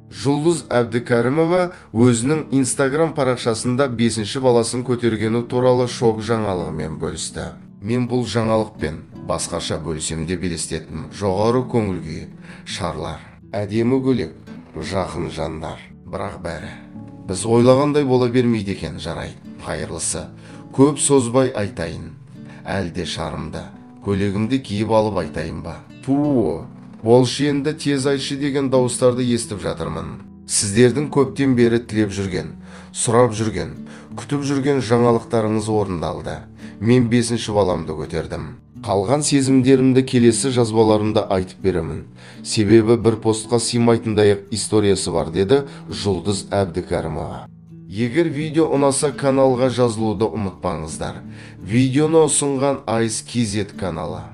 Жұлдыз Әбдікәрімова өзінің Instagram парақшасында 5-ші баласын көтергені туралы шок жаңалығымен бөлісті. Мен бұл жаңалықпен басқаша бөлісем деп елестеттім. Жоғары көңіл күй, шарлар, әдемі көйлек, жақын жандар. Бірақ бәрі біз ойлағандай бола бермейді екен. Жарайды, қайырлысы. Көп созбай айтайын. Әлде шарымды, көйлегімді киіп алып айтайын ба? Болшы енді тез айтшы деген дауыстарды естіп жатырмын. Сіздердің көптен бері тілеп жүрген, сұрап жүрген, күтіп жүрген жаңалықтарыңыз орындалды. Мен 5-ші баламды көтердім. Қалған сезімдерімді келесі жазбаларымда айтып беремін. Себебі бір постқа сыймайтындай историясы бар, деді Жұлдыз Әбдікәрімова. Егер видео ұнаса, каналға жазылуды ұмытпаңыздар. Видеоны ұсынған Айс KZ каналы.